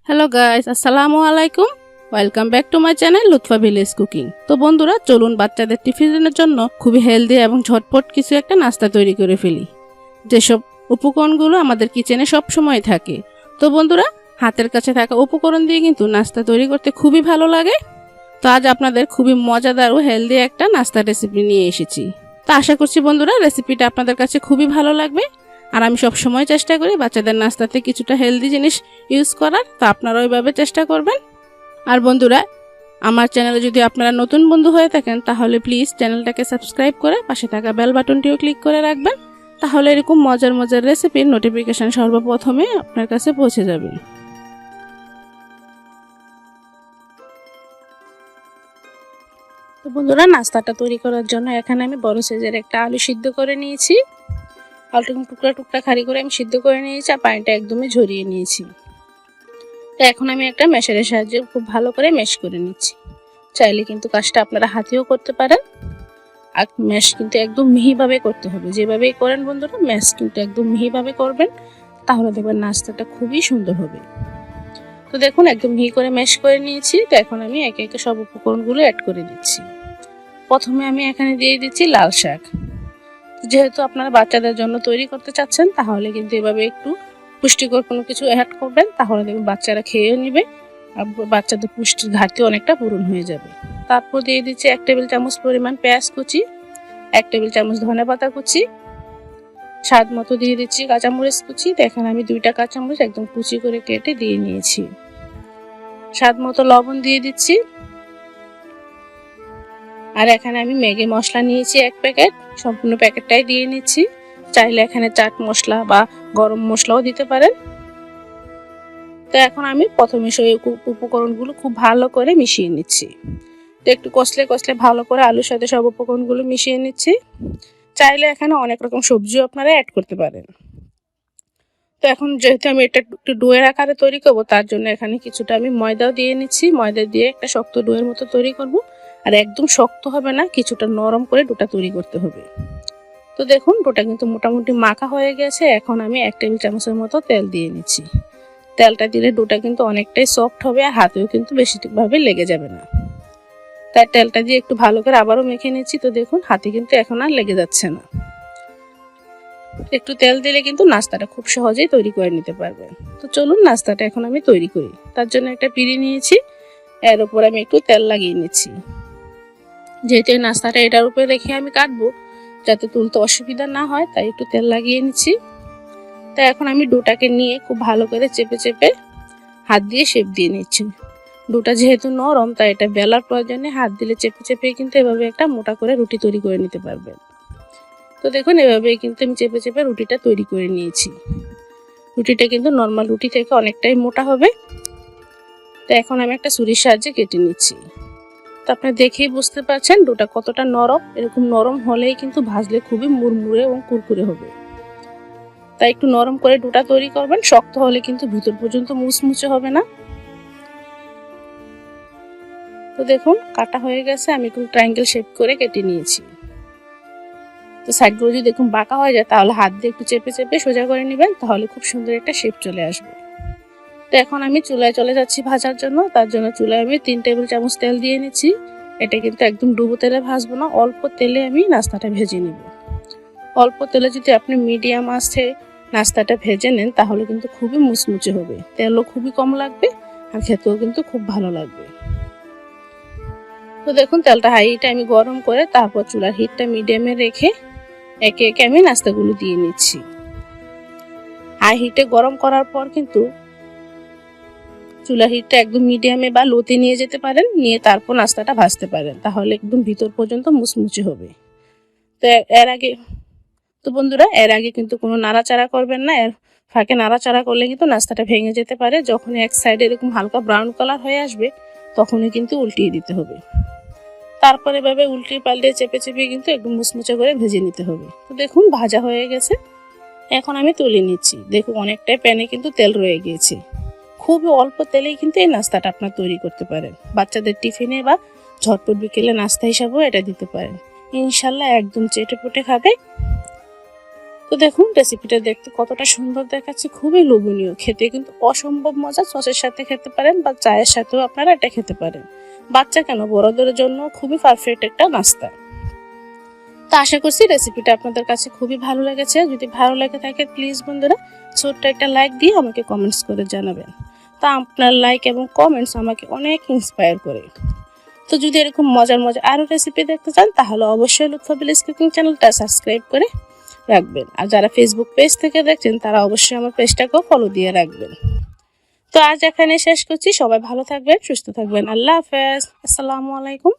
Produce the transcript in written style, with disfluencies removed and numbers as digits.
Hello guys, আসসালামু আলাইকুম। Welcome back to my channel Lutfa village cooking. তো বন্ধুরা, চলুন বাচ্চাদের টিফিনের জন্য খুবই হেলদি এবং ঝটপট কিছু একটা নাস্তা তৈরি করে ফেলি, যেসব উপকরণগুলো আমাদের কিচেনে সব সময় থাকে। তো বন্ধুরা, হাতের কাছে থাকা উপকরণ দিয়ে কিন্তু নাস্তা তৈরি করতে খুবই ভালো লাগে। তো আজ আপনাদের খুবই মজাদার ও হেলদি একটা নাস্তার রেসিপি নিয়ে এসেছি। তো আশা করছি বন্ধুরা, রেসিপিটা আপনাদের কাছে খুবই ভালো লাগবে। আর আমি সব সময় চেষ্টা করি বাচ্চাদের নাস্তাতে কিছুটা হেলদি জিনিস ইউজ করার, তো আপনারা ওইভাবে চেষ্টা করবেন। আর বন্ধুরা, আমার চ্যানেলে যদি আপনারা নতুন বন্ধু হয়ে থাকেন তাহলে প্লিজ চ্যানেলটাকে সাবস্ক্রাইব করে পাশে থাকা বেল বাটনটিও ক্লিক করে রাখবেন, তাহলে এরকম মজার মজার রেসিপির নোটিফিকেশন সর্বপ্রথমে আপনার কাছে পৌঁছে যাবে। তো বন্ধুরা, নাস্তাটা তৈরি করার জন্য এখানে আমি বড় সাইজের একটা আলু সিদ্ধ করে নিয়েছি। আলুটা টুকরা টুকরা খালি করে আমি সিদ্ধ করে নিয়েছি আর পানিটা একদমই ঝরিয়ে নিয়েছি। তো এখন আমি একটা ম্যাশারের সাহায্যে খুব ভালো করে ম্যাশ করে নিচ্ছি। চাইলে কিন্তু কাজটা আপনারা হাতেও করতে পারেন। আর ম্যাশ কিন্তু একদম মিহিভাবে করতে হবে, যেভাবেই করেন বন্ধুরা ম্যাশ কিন্তু একদম মিহিভাবে করবেন, তাহলে দেখবেন নাস্তাটা খুবই সুন্দর হবে। তো দেখুন, একদম মিহি করে ম্যাশ করে নিয়েছি। তো এখন আমি একে একে সব উপকরণগুলো অ্যাড করে দিচ্ছি। প্রথমে আমি এখানে দিয়ে দিচ্ছি লাল শাক। যেহেতু আপনারা বাচ্চাদের জন্য তৈরি করতে চাচ্ছেন, তাহলে কিন্তু এভাবে একটু পুষ্টিকর কোনো কিছু অ্যাড করবেন, তাহলে দেখবেন বাচ্চারা খেয়েও নেবে আর বাচ্চাদের পুষ্টির ঘাটতি অনেকটা পূরণ হয়ে যাবে। তারপর দিয়ে দিচ্ছি 1 টেবিল চামচ পরিমাণ পেঁয়াজ কুচি, 1 টেবিল চামচ ধনেপাতা কুচি, স্বাদ মতো দিয়ে দিচ্ছি কাঁচামরিচ কুচি। তো এখানে আমি 2টা কাঁচামরিচ একদম কুচি করে কেটে দিয়ে নিয়েছি। স্বাদ মতো লবণ দিয়ে দিচ্ছি। আর এখানে আমি ম্যাগি মশলা নিয়েছি 1 প্যাকেট, সম্পূর্ণ প্যাকেটটাই দিয়ে নিচ্ছি। চাইলে এখানে চাট মশলা বা গরম মশলাও দিতে পারেন। তো এখন আমি প্রথমে সেই উপকরণগুলো খুব ভালো করে মিশিয়ে নিচ্ছি। তো একটু কষলে কষলে ভালো করে আলুর সাথে সব উপকরণগুলো মিশিয়ে নিচ্ছি। চাইলে এখানে অনেক রকম সবজিও আপনারা অ্যাড করতে পারেন। তো এখন যেহেতু আমি এটা একটু ডোয়ের আকারে তৈরি করব, তার জন্য এখানে কিছুটা আমি ময়দাও দিয়ে নিচ্ছি। ময়দা দিয়ে একটা শক্ত ডোয়ের মতো তৈরি করব। আর একদম শক্ত হবে না, কিছুটা নরম করে ডোটা তৈরি করতে হবে। তো দেখুন, ডোটা কিন্তু মোটামুটি মাখা হয়ে গেছে। এখন আমি 1 টেবিল চামচের মতো তেল দিয়ে নিচ্ছি। তেলটা দিলে ডোটা কিন্তু অনেকটাই সফট হবে আর হাতেও কিন্তু বেশিভাবে লেগে যাবে না। তাই তেলটা দিয়ে একটু ভালো করে আবারও মেখে নিচ্ছি। তো দেখুন, হাতে কিন্তু এখন আর লেগে যাচ্ছে না। একটু তেল দিলে কিন্তু নাস্তাটা খুব সহজেই তৈরি করে নিতে পারবেন। তো চলুন নাস্তাটা এখন আমি তৈরি করি। তার জন্য একটা পিঁড়ি নিয়েছি, এর উপর আমি একটু তেল লাগিয়ে নিচ্ছি। যেহেতু এই নাস্তাটা এটার উপরে রেখে আমি কাটবো, যাতে তুলতে অসুবিধা না হয়, তাই একটু তেল লাগিয়ে নিচ্ছি। তাই এখন আমি ডোটাকে নিয়ে খুব ভালো করে চেপে চেপে হাত দিয়ে শেপ দিয়ে নিচ্ছি। ডোটা যেহেতু নরম, তাই এটা বেলার প্রয়োজনে হাত দিলে চেপে চেপে কিন্তু এভাবে একটা মোটা করে রুটি তৈরি করে নিতে পারবেন। তো দেখুন, এভাবে কিন্তু আমি চেপে চেপে রুটিটা তৈরি করে নিয়েছি। রুটিটা কিন্তু নর্মাল রুটি থেকে অনেকটাই মোটা হবে। তো এখন আমি একটা ছুরির সাহায্যে কেটে নিচ্ছি। তো আপনারা দেখেই বুঝতে পারছেন ডোটা কতটা নরম। এরকম নরম হলেই কিন্তু ভাজলে খুবই মুড়মুড়ে এবং কুরকুরে হবে। তাই একটু নরম করে ডোটা তৈরি করবেন, শক্ত হলে কিন্তু ভিতর পর্যন্ত মুচমুচে হবে না। তো দেখুন, কাটা হয়ে গেছে। আমি একটু ট্রায়াঙ্গেল শেপ করে কেটে নিয়েছি। তো সাইডগুলো যদি দেখুন বাঁকা হয়ে যায়, তাহলে হাত দিয়ে একটু চেপে চেপে সোজা করে নেবেন, তাহলে খুব সুন্দর একটা শেপ চলে আসবে। তো এখন আমি চুলায় চলে যাচ্ছি ভাজার জন্য। তার জন্য চুলায় আমি 3 টেবিল চামচ তেল দিয়ে নিচ্ছি। এটা কিন্তু একদম ডুবো তেলে ভাজবো না, অল্প তেলে আমি নাস্তাটা ভেজে নিব। অল্প তেলে যদি আপনি মিডিয়াম আঁচে নাস্তাটা ভেজে নেন, তাহলে কিন্তু খুবই মুচমুচে হবে। তেলও খুবই কম লাগবে আর খেতেও কিন্তু খুব ভালো লাগবে। তো দেখুন, তেলটা হাই হিটে আমি গরম করে তারপর চুলার হিটটা মিডিয়ামে রেখে একে একে আমি নাস্তাগুলো দিয়ে নিচ্ছি। হাই হিটে গরম করার পর কিন্তু চুলার হিটটা একদম মিডিয়ামে বা লোতে নিয়ে যেতে পারেন, নিয়ে তারপর নাস্তাটা ভাজতে পারেন, তাহলে একদম ভিতর পর্যন্ত মুচমুচে হবে। তো বন্ধুরা, এর আগে কিন্তু কোনো নাড়াচাড়া করবেন না। এর ফাঁকে নাড়াচাড়া করলে কিন্তু নাস্তাটা ভেঙে যেতে পারে। যখন এক সাইডে এরকম হালকা ব্রাউন কালার হয়ে আসবে, তখনই কিন্তু উল্টিয়ে দিতে হবে। তারপরে এভাবে উল্টে পাল্টে চেপে চেপে কিন্তু একদম মুচমুচে করে ভেজে নিতে হবে। তো দেখুন, ভাজা হয়ে গেছে। এখন আমি তুলে নিচ্ছি। দেখুন, অনেকটাই প্যানে কিন্তু তেল রয়ে গিয়েছে। খুবই অল্প তেলেই কিন্তু এই নাস্তাটা আপনার তৈরি করতে পারেন। বাচ্চাদের টিফিনে বা ঝটপট বিকেলে নাস্তা হিসাবেও এটা দিতে পারেন। ইনশাল্লাহ একদম চেটেপুটে খাবে। তো তো দেখুন রেসিপিটা দেখতে কতটা সুন্দর দেখাচ্ছে, খুবই লোভনীয়, খেতে কিন্তু অসম্ভব মজা। সসের সাথে খেতে পারেন বা চায়ের সাথেও আপনারা এটা খেতে পারেন। বাচ্চা কেন, বড়দের জন্য খুবই পারফেক্ট একটা নাস্তা। তো আশা করছি রেসিপিটা আপনাদের কাছে খুবই ভালো লেগেছে। যদি ভালো লেগে থাকে প্লিজ বন্ধুরা ছোট্ট একটা লাইক দিয়ে আমাকে কমেন্টস করে জানাবেন। তা আপনার লাইক এবং কমেন্টস আমাকে অনেক ইন্সপায়ার করে। তো যদি এরকম মজার মজার আরও রেসিপি দেখতে চান তাহলে অবশ্যই লুৎফা ভিলেজ কুকিং চ্যানেলটা সাবস্ক্রাইব করে রাখবেন। আর যারা ফেসবুক পেজ থেকে দেখছেন তারা অবশ্যই আমার পেজটাকেও ফলো দিয়ে রাখবেন। তো আজ এখানে শেষ করছি। সবাই ভালো থাকবেন, সুস্থ থাকবেন। আল্লাহ হাফেজ, আসসালামু আলাইকুম।